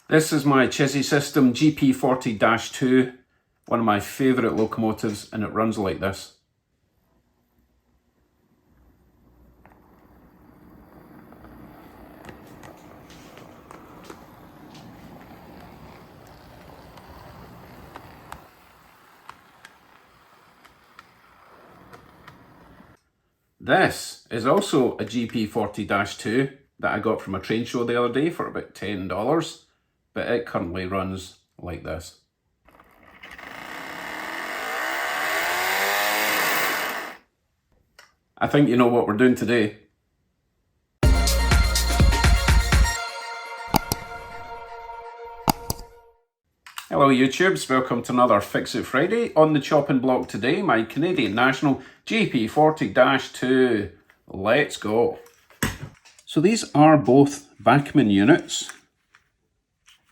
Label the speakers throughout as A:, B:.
A: This is my chassis system GP40-2, one of my favourite locomotives, and it runs like this. This is also a GP40-2 that I got from a train show the other day for about $10, but it currently runs like this. I think you know what we're doing today. Hello YouTubes, welcome to another Fix It Friday. On the chopping block today, my Canadian National GP40-2. Let's go. So these are both Bachman units.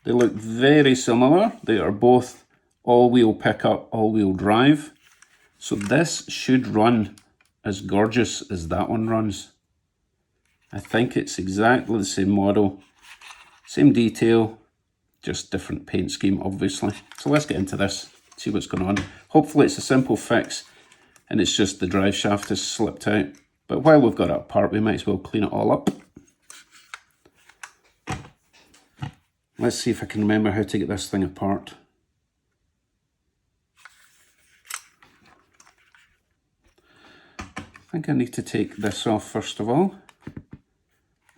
A: They look very similar. They are both all-wheel pickup, all-wheel drive. So this should run as gorgeous as that one runs. I think it's exactly the same model, same detail, just different paint scheme, obviously. So let's get into this, see what's going on. Hopefully it's a simple fix and it's just the drive shaft has slipped out. But while we've got it apart, we might as well clean it all up. Let's see if I can remember how to get this thing apart. I think I need to take this off first of all,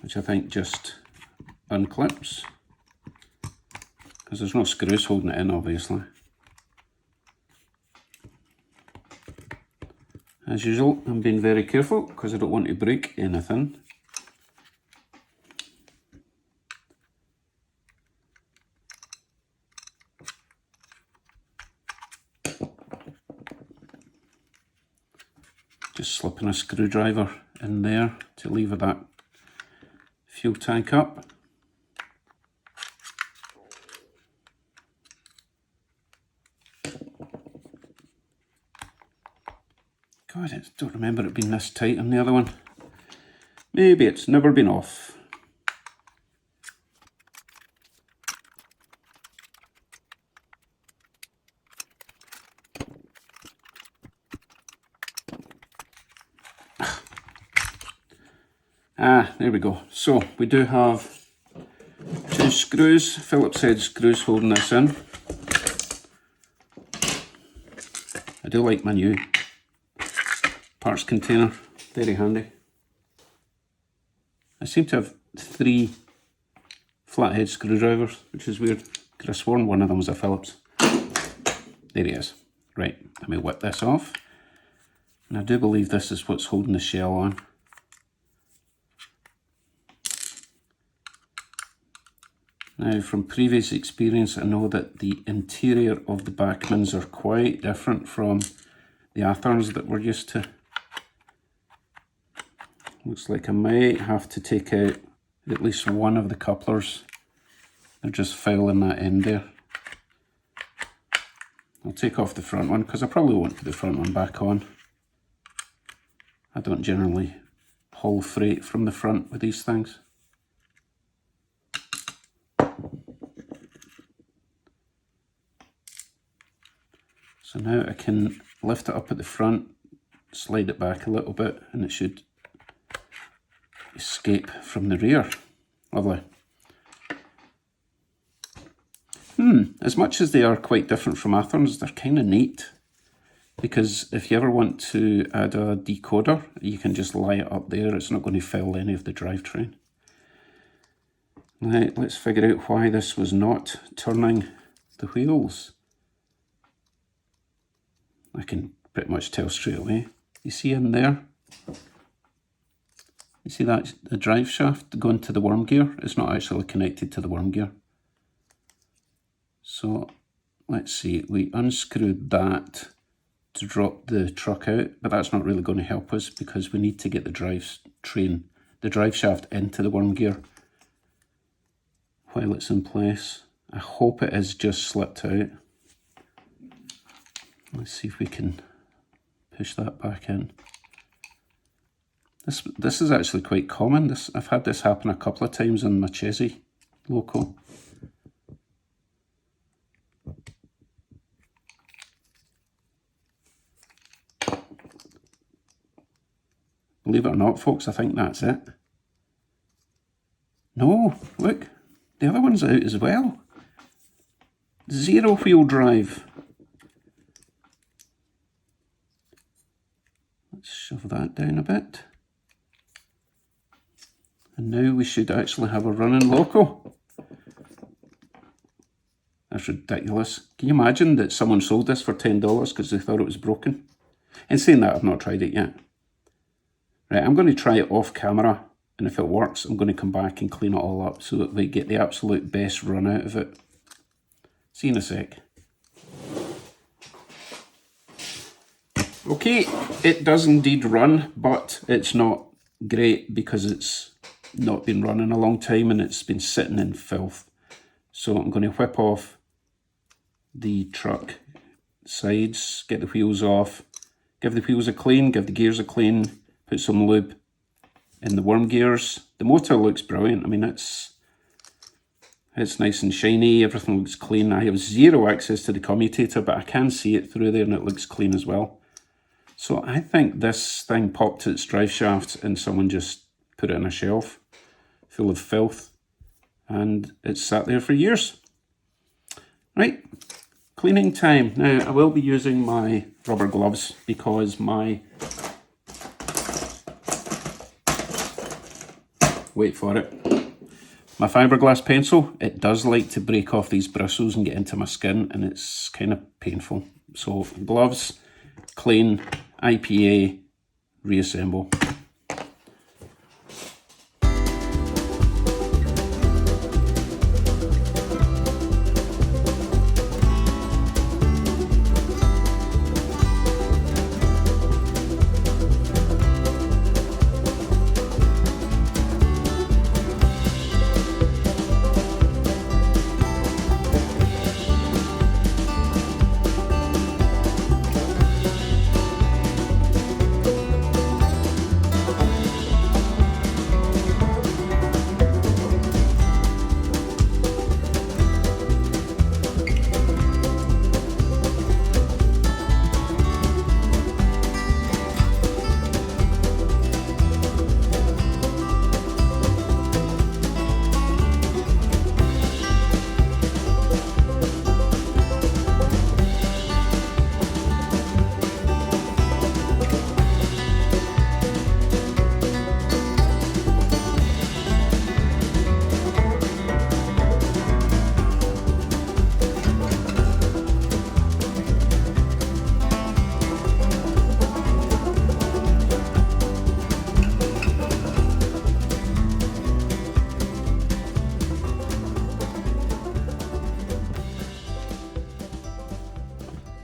A: which I think just unclips, because there's no screws holding it in, obviously. As usual, I'm being very careful because I don't want to break anything. Just slipping a screwdriver in there to lever that fuel tank up. God, I don't remember it being this tight on the other one. Maybe it's never been off. There we go. So we do have two screws, Phillips head screws holding this in. I do like my new parts container, very handy. I seem to have 3 flathead screwdrivers, which is weird. Could have sworn one of them was a Phillips. There he is. Right, let me whip this off. And I do believe this is what's holding the shell on. Now, from previous experience, I know that the interior of the Bachmans are quite different from the Athearns that we're used to. Looks like I might have to take out at least one of the couplers. They're just fouling that end there. I'll take off the front one because I probably won't put the front one back on. I don't generally haul freight from the front with these things. So now I can lift it up at the front, slide it back a little bit, and it should escape from the rear. Lovely. As much as they are quite different from Athearns, they're kind of neat, because if you ever want to add a decoder, you can just lie it up there. It's not going to foul any of the drivetrain. Right, let's figure out why this was not turning the wheels. I can pretty much tell straight away. You see in there? You see that the drive shaft going to the worm gear? It's not actually connected to the worm gear. So let's see, we unscrewed that to drop the truck out, but that's not really going to help us because we need to get the drive shaft into the worm gear while it's in place. I hope it is just slipped out. Let's see if we can push that back in. This is actually quite common. I've had this happen a couple of times on my chassis loco. Believe it or not, folks, I think that's it. No, look, the other one's out as well. 0 wheel drive. Let's shove that down a bit. And now we should actually have a running loco. That's ridiculous. Can you imagine that someone sold this for $10 because they thought it was broken? And saying that, I've not tried it yet. Right, I'm going to try it off camera, and if it works, I'm going to come back and clean it all up so that we get the absolute best run out of it. See you in a sec. Okay, it does indeed run, but it's not great because it's not been running a long time and it's been sitting in filth. So I'm going to whip off the truck sides, get the wheels off, give the wheels a clean, give the gears a clean, put some lube in the worm gears. The motor looks brilliant. I mean, it's nice and shiny, everything looks clean. I have zero access to the commutator, but I can see it through there and it looks clean as well. So I think this thing popped its drive shaft and someone just put it in a shelf full of filth, and it's sat there for years. Right, cleaning time. Now I will be using my rubber gloves because wait for it, my fiberglass pencil, it does like to break off these bristles and get into my skin, and it's kind of painful. So gloves, clean, IPA, reassemble.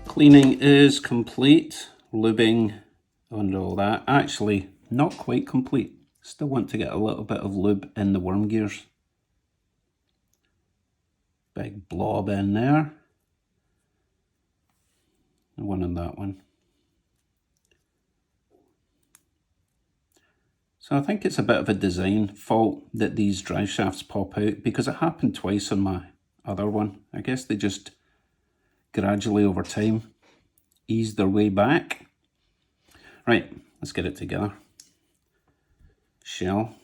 A: Cleaning is complete, lubing and all that. Actually, not quite complete. Still want to get a little bit of lube in the worm gears. Big blob in there. And one in that one. So I think it's a bit of a design fault that these drive shafts pop out, because it happened twice on my other one. I guess they just gradually over time ease their way back. Right, let's get it together. Shell.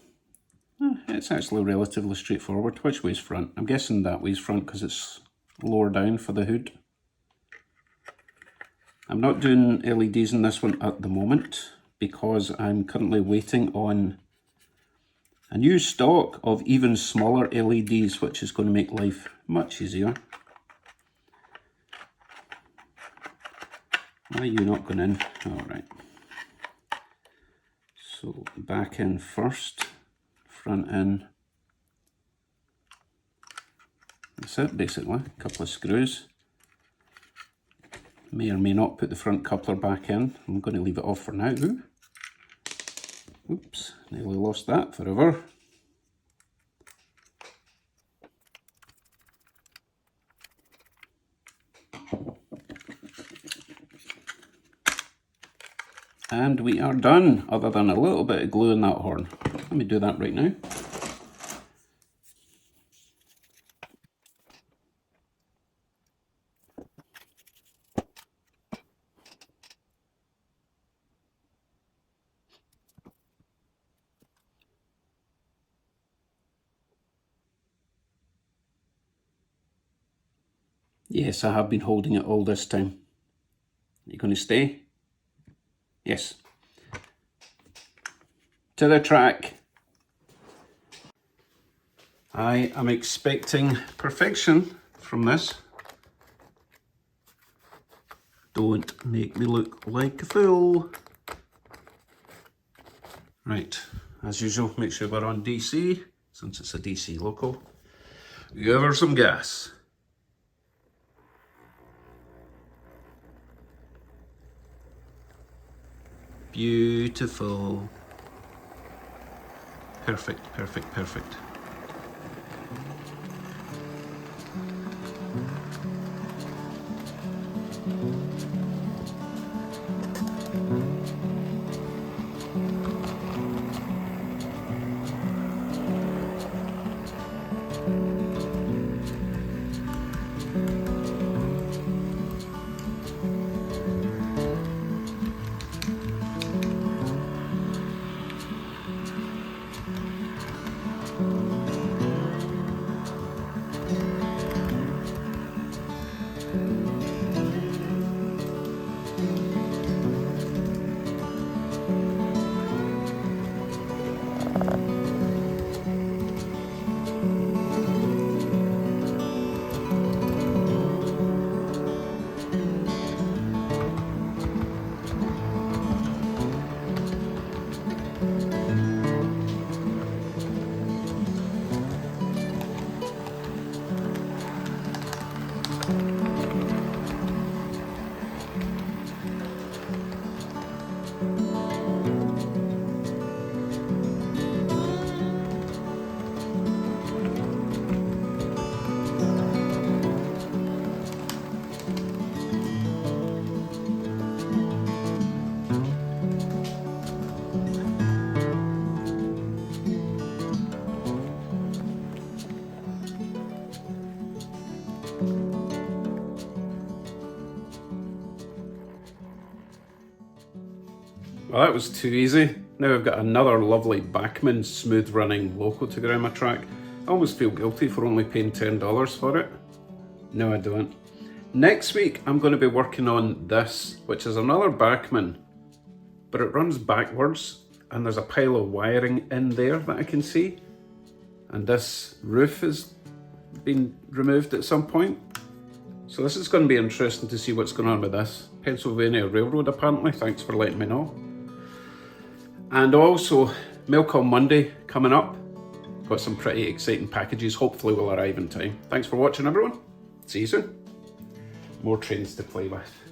A: It's actually relatively straightforward. Which way's front? I'm guessing that way's front because it's lower down for the hood. I'm not doing LEDs in this one at the moment because I'm currently waiting on a new stock of even smaller LEDs, which is going to make life much easier. Why are you not going in? All right. So back in first, front in. That's it, basically. A couple of screws. May or may not put the front coupler back in. I'm going to leave it off for now. Oops, nearly lost that forever. And we are done, other than a little bit of glue in that horn. Let me do that right now. Yes, I have been holding it all this time. Are you going to stay? Yes. To the track. I am expecting perfection from this. Don't make me look like a fool. Right, as usual, make sure we're on DC, since it's a DC loco. Give her some gas. Beautiful. Perfect, perfect, perfect. Well, that was too easy. Now I've got another lovely Bachman smooth running loco to go around my track. I almost feel guilty for only paying $10 for it. No, I don't. Next week, I'm going to be working on this, which is another Bachman, but it runs backwards and there's a pile of wiring in there that I can see. And this roof has been removed at some point. So this is going to be interesting to see what's going on with this. Pennsylvania Railroad apparently, thanks for letting me know. And also, Milk on Monday coming up. Got some pretty exciting packages, hopefully will arrive in time. Thanks for watching everyone. See you soon. More trains to play with.